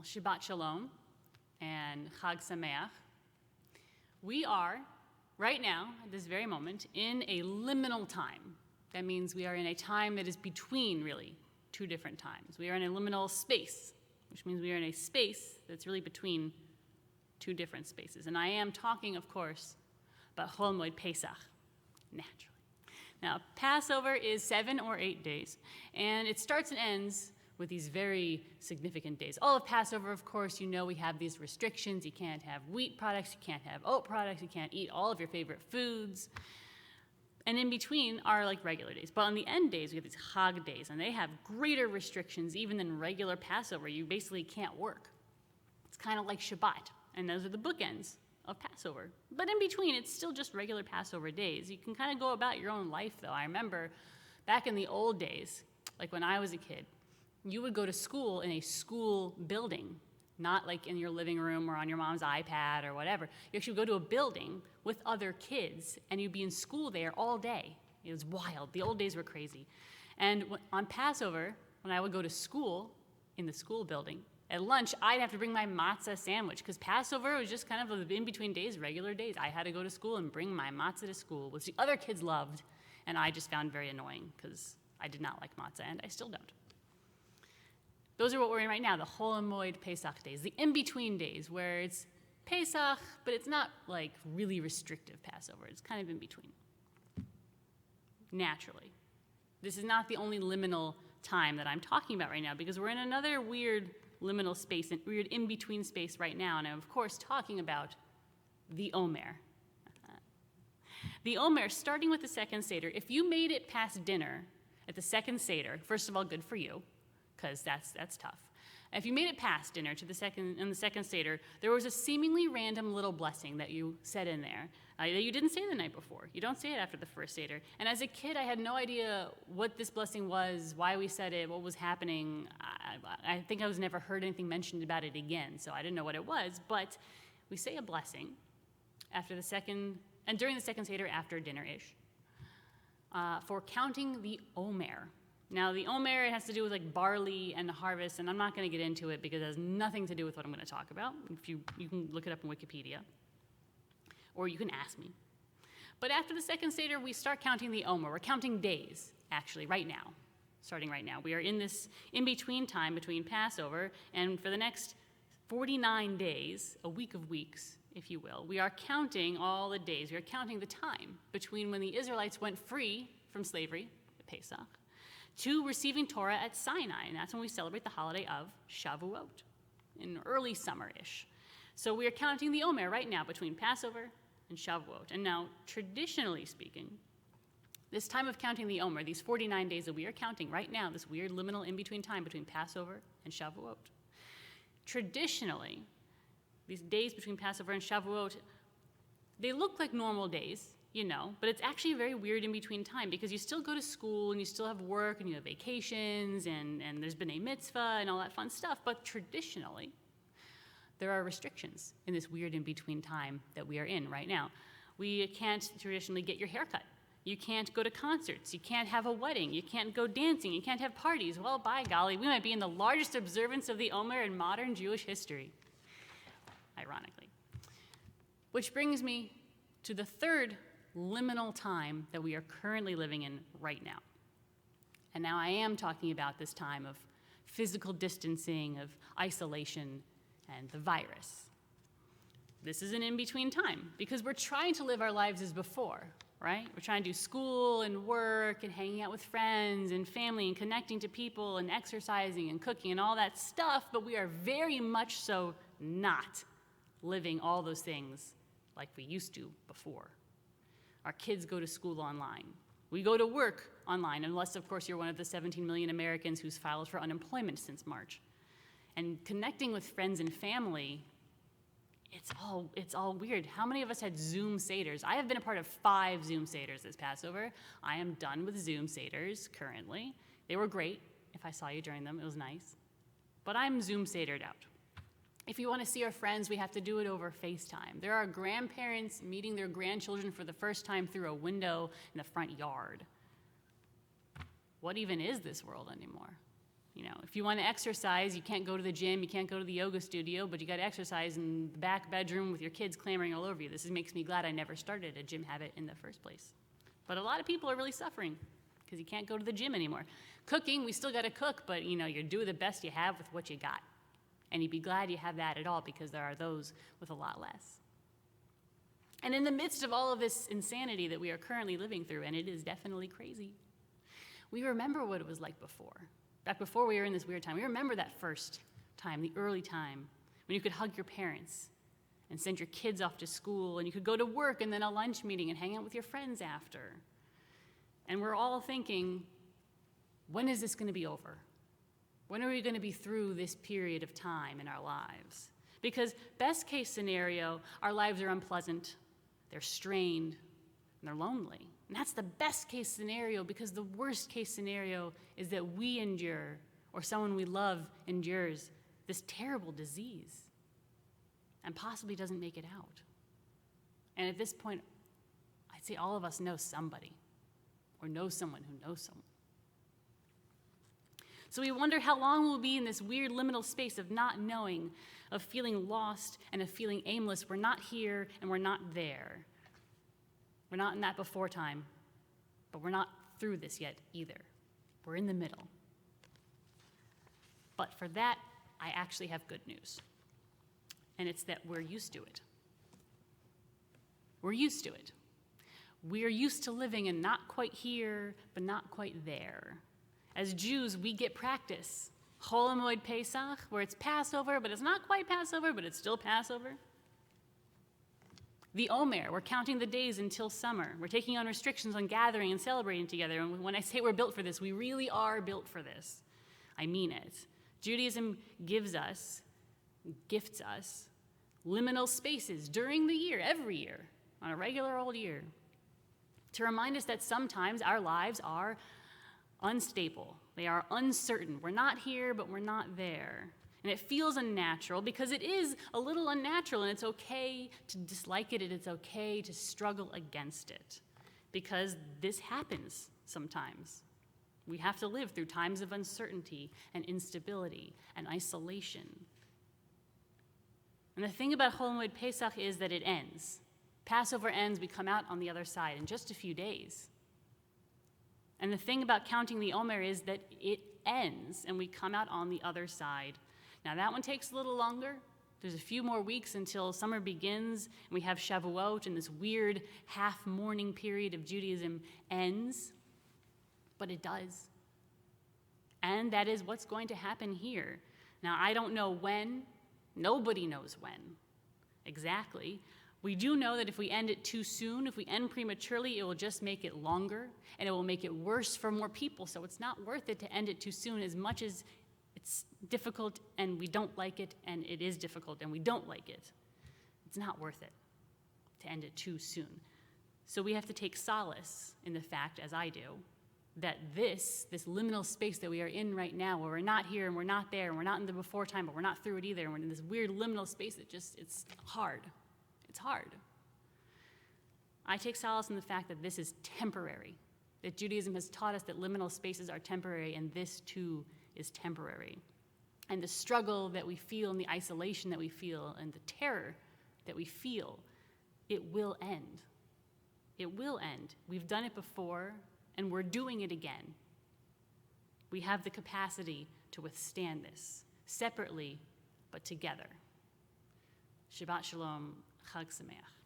Shabbat Shalom and Chag Sameach. We are, right now, at this very moment, in a liminal time. That means we are in a time that is between, really, two different times. We are in a liminal space, which means we are in a space that's really between two different spaces. And I am talking, of course, about Chol Moed Pesach, naturally. Now, Passover is 7 or 8 days, and it starts and ends with these very significant days. All of Passover, of course, you know we have these restrictions. You can't have wheat products, you can't have oat products, you can't eat all of your favorite foods. And in between are like regular days. But on the end days, we have these Chag days, and they have greater restrictions even than regular Passover. You basically can't work. It's kind of like Shabbat, and those are the bookends of Passover. But in between, it's still just regular Passover days. You can kind of go about your own life, though. I remember back in the old days, like when I was a kid, you would go to school in a school building, not like in your living room or on your mom's iPad or whatever. You actually would go to a building with other kids, and you'd be in school there all day. It was wild. The old days were crazy. And on Passover, when I would go to school in the school building, at lunch, I'd have to bring my matzah sandwich because Passover was just kind of in between days, regular days. I had to go to school and bring my matzah to school, which the other kids loved, and I just found very annoying because I did not like matzah, and I still don't. Those are what we're in right now, the Chol Moed Pesach days, the in-between days where it's Pesach, but it's not like really restrictive Passover. It's kind of in between. Naturally. This is not the only liminal time that I'm talking about right now because we're in another weird liminal space, and weird in-between space right now, and I'm, of course, talking about the Omer. The Omer, starting with the second Seder, if you made it past dinner at the second Seder, first of all, good for you, because that's tough. If you made it past dinner to the second Seder, there was a seemingly random little blessing that you said in there that you didn't say the night before. You don't say it after the first Seder. And as a kid, I had no idea what this blessing was, why we said it, what was happening. I think I was never heard anything mentioned about it again, so I didn't know what it was. But we say a blessing after the second, and during the second Seder after dinner-ish, for counting the Omer. Now, the Omer, it has to do with like barley and the harvest, and I'm not going to get into it because it has nothing to do with what I'm going to talk about. If you can look it up in Wikipedia, or you can ask me. But after the second Seder, we start counting the Omer. We're counting days, actually, right now, starting right now. We are in this in-between time between Passover, and for the next 49 days, a week of weeks, if you will, we are counting all the days. We are counting the time between when the Israelites went free from slavery, Pesach, to receiving Torah at Sinai, and that's when we celebrate the holiday of Shavuot, in early summer-ish. So we are counting the Omer right now between Passover and Shavuot. And now, traditionally speaking, this time of counting the Omer, these 49 days that we are counting right now, this weird liminal in-between time between Passover and Shavuot, traditionally, these days between Passover and Shavuot, they look like normal days, you know, but it's actually a very weird in-between time because you still go to school and you still have work and you have vacations and there's been a mitzvah and all that fun stuff, but traditionally, there are restrictions in this weird in-between time that we are in right now. We can't traditionally get your hair cut. You can't go to concerts. You can't have a wedding. You can't go dancing. You can't have parties. Well, by golly, we might be in the largest observance of the Omer in modern Jewish history, ironically. Which brings me to the third liminal time that we are currently living in right now. And now I am talking about this time of physical distancing, of isolation, and the virus. This is an in-between time because we're trying to live our lives as before, right? We're trying to do school and work and hanging out with friends and family and connecting to people and exercising and cooking and all that stuff, but we are very much so not living all those things like we used to before. Our kids go to school online. We go to work online, unless, of course, you're one of the 17 million Americans who's filed for unemployment since March. And connecting with friends and family, it's all weird. How many of us had Zoom Seders? I have been a part of 5 Zoom Seders this Passover. I am done with Zoom Seders currently. They were great. If I saw you during them, it was nice. But I'm Zoom Sedered out. If you want to see our friends, we have to do it over FaceTime. There are grandparents meeting their grandchildren for the first time through a window in the front yard. What even is this world anymore? If you want to exercise, you can't go to the gym, you can't go to the yoga studio, but you got to exercise in the back bedroom with your kids clamoring all over you. This makes me glad I never started a gym habit in the first place. But a lot of people are really suffering because you can't go to the gym anymore. Cooking, we still got to cook, but you're doing the best you have with what you got. And you'd be glad you have that at all, because there are those with a lot less. And in the midst of all of this insanity that we are currently living through, and it is definitely crazy, we remember what it was like before. Back before we were in this weird time, we remember that first time, the early time, when you could hug your parents and send your kids off to school, and you could go to work and then a lunch meeting and hang out with your friends after. And we're all thinking, when is this going to be over? When are we going to be through this period of time in our lives? Because best case scenario, our lives are unpleasant, they're strained, and they're lonely. And that's the best case scenario, because the worst case scenario is that we endure, or someone we love endures, this terrible disease and possibly doesn't make it out. And at this point, I'd say all of us know somebody, or know someone who knows someone. So we wonder how long we'll be in this weird liminal space of not knowing, of feeling lost and of feeling aimless. We're not here and we're not there. We're not in that before time, but we're not through this yet either. We're in the middle. But for that, I actually have good news. And it's that we're used to it. We're used to it. We're used to living in not quite here, but not quite there. As Jews, we get practice. Chol Hamoed Pesach, where it's Passover, but it's not quite Passover, but it's still Passover. The Omer, we're counting the days until summer. We're taking on restrictions on gathering and celebrating together. And when I say we're built for this, we really are built for this. I mean it. Judaism gifts us liminal spaces during the year, every year, on a regular old year, to remind us that sometimes our lives are unstable. They are uncertain. We're not here, but we're not there. And it feels unnatural because it is a little unnatural, and it's okay to dislike it, and it's okay to struggle against it, because this happens sometimes. We have to live through times of uncertainty and instability and isolation. And the thing about Chol Hamoed Pesach is that it ends. Passover ends, we come out on the other side in just a few days. And the thing about counting the Omer is that it ends, and we come out on the other side. Now, that one takes a little longer. There's a few more weeks until summer begins, and we have Shavuot, and this weird half-mourning period of Judaism ends. But it does. And that is what's going to happen here. Now, I don't know when. Nobody knows when exactly. We do know that if we end it too soon, if we end prematurely, it will just make it longer, and it will make it worse for more people. So it's not worth it to end it too soon, as much as it's difficult and we don't like it, and it is difficult and we don't like it. It's not worth it to end it too soon. So we have to take solace in the fact, as I do, that this liminal space that we are in right now, where we're not here and we're not there, and we're not in the before time, but we're not through it either, and we're in this weird liminal space that it's hard. It's hard. I take solace in the fact that this is temporary, that Judaism has taught us that liminal spaces are temporary, and this too is temporary. And the struggle that we feel, and the isolation that we feel, and the terror that we feel, it will end. It will end. We've done it before, and we're doing it again. We have the capacity to withstand this, separately, but together. Shabbat Shalom, Chag Sameach.